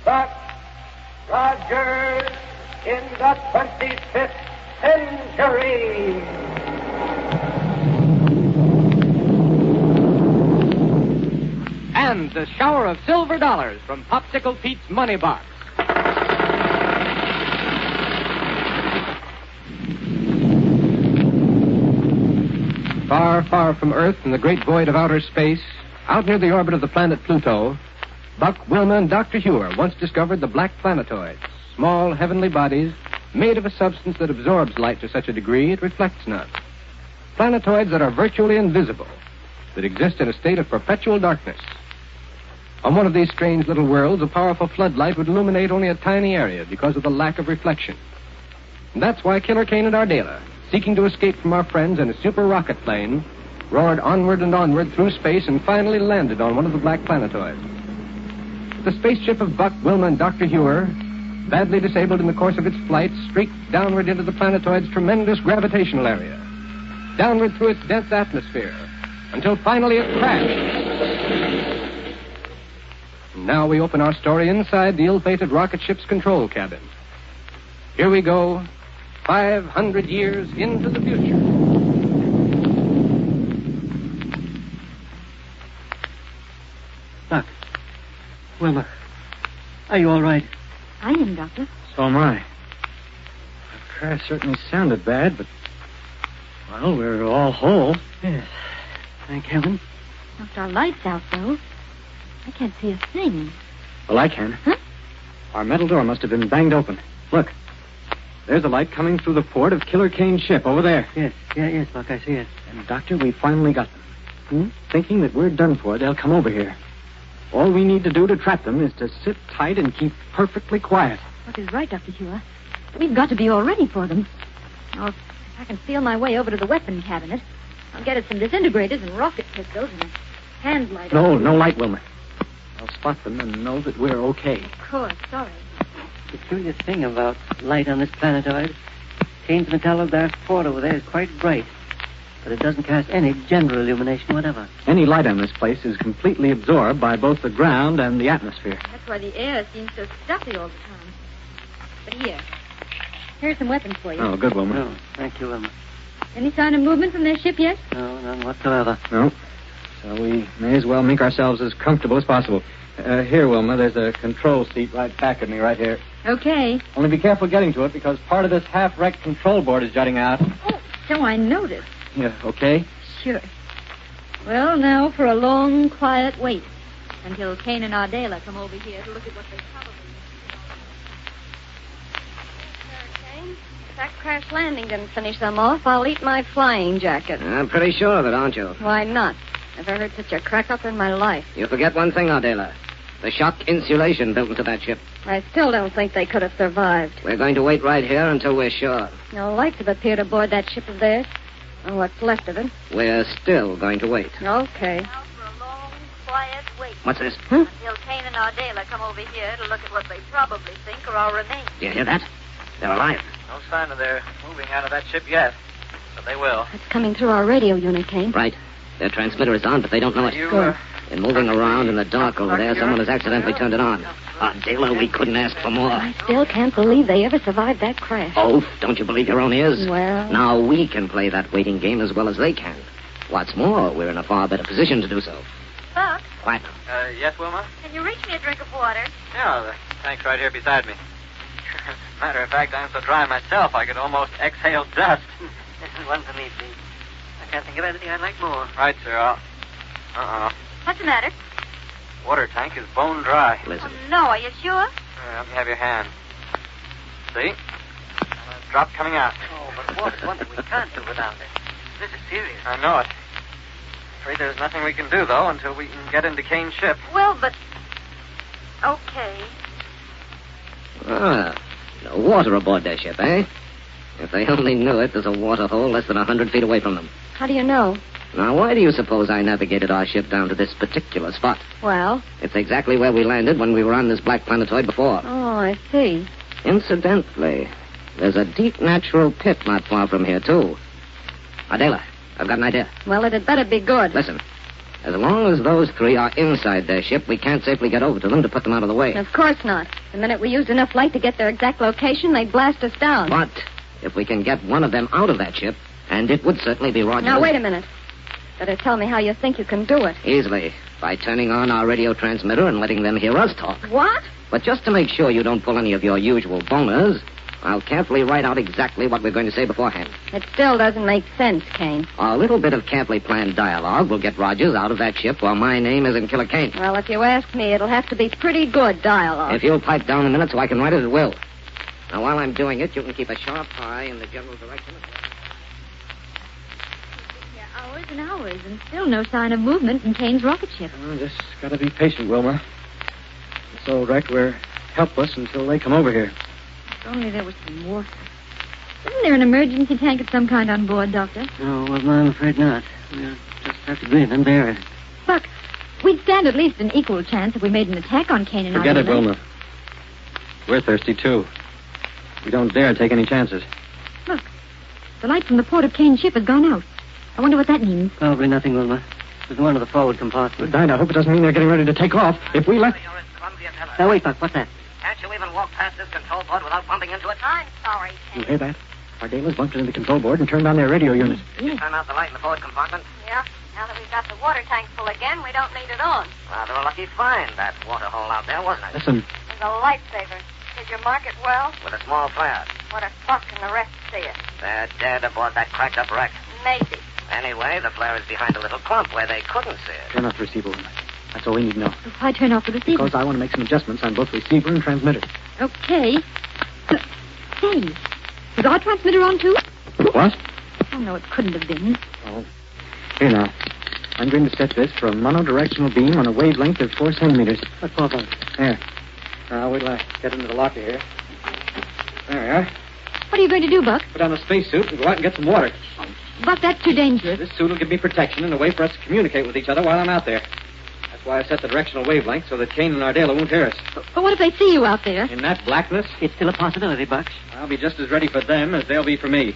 Buck Rogers in the 25th century. And the shower of silver dollars from Popsicle Pete's money box. Far, far from Earth in the great void of outer space, out near the orbit of the planet Pluto, Buck, Wilma, and Dr. Hewer once discovered the black planetoids, small heavenly bodies made of a substance that absorbs light to such a degree it reflects none. Planetoids that are virtually invisible, that exist in a state of perpetual darkness. On one of these strange little worlds, a powerful floodlight would illuminate only a tiny area because of the lack of reflection. And that's why Killer Kane and Ardela, seeking to escape from our friends in a super rocket plane, roared onward and onward through space and finally landed on one of the black planetoids. The spaceship of Buck, Wilma, and Dr. Hewer, badly disabled in the course of its flight, streaked downward into the planetoid's tremendous gravitational area, downward through its dense atmosphere, until finally it crashed. And now we open our story inside the ill-fated rocket ship's control cabin. Here we go, 500 years into the future. Doc. Wilma. Are you all right? I am, Doctor. So am I. The crash certainly sounded bad, but... well, we're all whole. Yes. Thank heaven. Knocked our lights out, though. I can't see a thing. Well, I can. Huh? Our metal door must have been banged open. Look. There's a light coming through the port of Killer Kane's ship over there. Yes, Buck, I see it. And, Doctor, we finally got them. Thinking that we're done for, they'll come over here. All we need to do to trap them is to sit tight and keep perfectly quiet. Buck is right, Dr. Hewer. We've got to be all ready for them. Now, if I can feel my way over to the weapon cabinet, I'll get at some disintegrators and rocket pistols and a hand light. No light, Wilma. I'll spot them and know that we're okay. Of course, sorry. The curious thing about light on this planetoid, Kane's metalloglass port over there is quite bright, but it doesn't cast any general illumination whatever. Any light on this place is completely absorbed by both the ground and the atmosphere. That's why the air seems so stuffy all the time. But here's some weapons for you. Oh, good, Wilma. No, thank you, Wilma. Any sign of movement from their ship yet? No, none whatsoever. No. So we may as well make ourselves as comfortable as possible. Here, Wilma, there's a control seat right back of me right here. Okay. Only be careful getting to it because part of this half-wrecked control board is jutting out. Oh, so I noticed. Yeah, okay? Sure. Well, now for a long, quiet wait until Kane and Ardela come over here to look at what they probably Kane, if that crash landing didn't finish them off, I'll eat my flying jacket. I'm pretty sure of it, aren't you? Why not? Never heard such a crack-up in my life. You forget one thing, Ardela. The shock insulation built into that ship. I still don't think they could have survived. We're going to wait right here until we're sure. No lights have appeared aboard that ship of theirs. Or what's left of it. We're still going to wait. Okay. Now for a long, quiet wait. What's this? Until Kane and Ardela come over here to look at what they probably think are our remains. Do you hear that? They're alive. No sign of their moving out of that ship yet, but they will. It's coming through our radio unit, Kane. Right. Their transmitter is on, but they don't know it. Good. They're moving around in the dark over there. Someone has accidentally turned it on. Ardela, we couldn't ask for more. I still can't believe they ever survived that crash. Oh, don't you believe your own ears? Well... Now we can play that waiting game as well as they can. What's more, we're in a far better position to do so. Buck, Quiet. Yes, Wilma? can you reach me a drink of water? Yeah, the tank's right here beside me. Matter of fact, I'm so dry myself I could almost exhale dust. One for me, please. I can't think of anything I'd like more. Right, sir. Uh-oh. What's the matter? Water tank is bone dry. Listen. Oh, no, are you sure? Let me have your hand. See? A drop coming out. Oh, but water's one thing we can't do without it. This is serious. I know it. Afraid there's nothing we can do, though, until we can get into Kane's ship. Well, but... Okay. No water aboard their ship, eh? If they only knew it, there's a water hole less than 100 feet away from them. How do you know? Now, why do you suppose I navigated our ship down to this particular spot? Well? It's exactly where we landed when we were on this black planetoid before. Oh, I see. Incidentally, there's a deep natural pit not far from here, too. Ardela, I've got an idea. Well, it had better be good. Listen. As long as those three are inside their ship, we can't safely get over to them to put them out of the way. Of course not. The minute we used enough light to get their exact location, they'd blast us down. But if we can get one of them out of that ship, and it would certainly be Roger. Now, wait a minute. Better tell me how you think you can do it. Easily. By turning on our radio transmitter and letting them hear us talk. What? But just to make sure you don't pull any of your usual boners, I'll carefully write out exactly what we're going to say beforehand. It still doesn't make sense, Kane. A little bit of carefully planned dialogue will get Rogers out of that ship while my name isn't Killer Kane. Well, if you ask me, it'll have to be pretty good dialogue. If you'll pipe down a minute so I can write it, it will. Now, while I'm doing it, you can keep a sharp eye in the general direction. Hours and hours, and still no sign of movement from Kane's rocket ship. Oh, just gotta be patient, Wilma. This old wreck, we're helpless until they come over here. If only there was some water. Isn't there an emergency tank of some kind on board, Doctor? No, well, I'm afraid not. We'll just have to grin and bear it. Buck, we'd stand at least an equal chance if we made an attack on Kane and Forget our it, Wilma. We're thirsty, too. We don't dare take any chances. Look, the light from the port of Kane's ship has gone out. I wonder what that means. Probably nothing, Wilma. There's one of the forward compartments. But, Dinah, I hope it doesn't mean they're getting ready to take off. If we let... You're as clumsy as ever. Now, wait, Buck, what's that? Can't you even walk past this control board without bumping into it? I'm sorry, You Kane. hear that? Our Dalas bumped into the control board and turned on their radio unit. Did you turn out the light in the forward compartment? Yeah, now that we've got the water tank full again, we don't need it on. Rather a lucky find, that water hole out there, wasn't it? Listen, There's a lifesaver. Did you mark it well? With a small flare. What if Buck and the rest see it? They're dead aboard that cracked-up wreck. Maybe. Anyway, the flare is behind a little clump where they couldn't see it. turn off the receiver, Wilma. That's all we need to know. Why turn off the receiver? Because I want to make some adjustments on both receiver and transmitter. Okay. Say, is our transmitter on, too? What? Oh, no, it couldn't have been. Oh. Here now. I'm going to set this for a monodirectional beam on a wavelength of 4 centimeters. What for, Buck? There. Now, wait till I get into the locker here. There we are. What are you going to do, Buck? Put on a spacesuit and go out and get some water. Buck, that's too dangerous. This suit will give me protection and a way for us to communicate with each other while I'm out there. That's why I set the directional wavelength so that Kane and Ardela won't hear us. But what if they see you out there? In that blackness, It's still a possibility, Buck. I'll be just as ready for them as they'll be for me.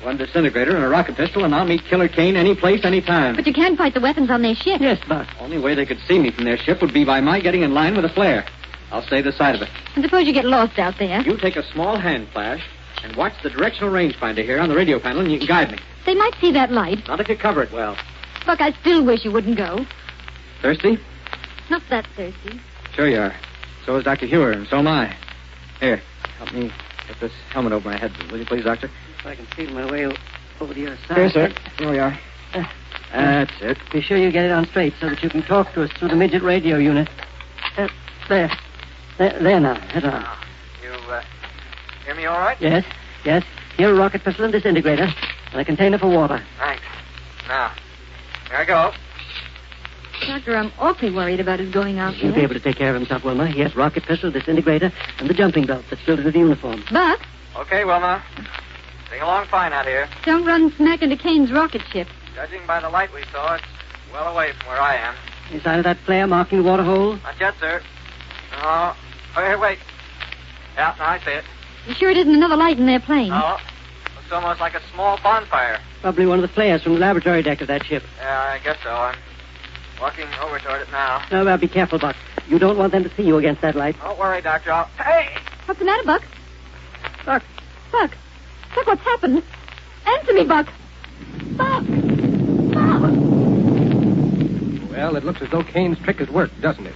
One disintegrator and a rocket pistol, and I'll meet Killer Kane any place, any time. But you can't fight the weapons on their ship. Yes, Buck. Only way they could see me from their ship would be by my getting in line with a flare. I'll stay this side of it. And suppose you get lost out there. You take a small hand flash and watch the directional rangefinder here on the radio panel, and you can guide me. They might see that light. Not if you cover it well. Buck, I still wish you wouldn't go. Thirsty? Not that thirsty. Sure you are. So is Dr. Hewer, and so am I. Here, help me get this helmet over my head, will you please, Doctor? If I can feel my way over to your side. Here, sir. Here we are. That's it. Be sure you get it on straight so that you can talk to us through the midget radio unit. There. There now. Head on. You, hear me all right? Yes. Here, a rocket pistol and disintegrator, and a container for water. Thanks. Now, here I go. Doctor, I'm awfully worried about his going out He'll be there. able to take care of himself, Wilma. He has rocket pistol, disintegrator, and the jumping belt that's built into the uniform. Buck, Okay, Wilma. Sing along fine out here. don't run smack into Kane's rocket ship. Judging by the light we saw, it's well away from where I am. Any sign of that flare marking the water hole? Not yet, sir. Oh, here, wait. Yeah, now I see it. You sure it isn't another light in their plane? Oh, looks almost like a small bonfire. Probably one of the flares from the laboratory deck of that ship. Yeah, I guess so. I'm walking over toward it now. Now, be careful, Buck. You don't want them to see you against that light. Don't worry, Doctor. Hey! What's the matter, Buck? Buck. Buck, what's happened? Answer me, Buck. Buck! Well, it looks as though Kane's trick has worked, doesn't it?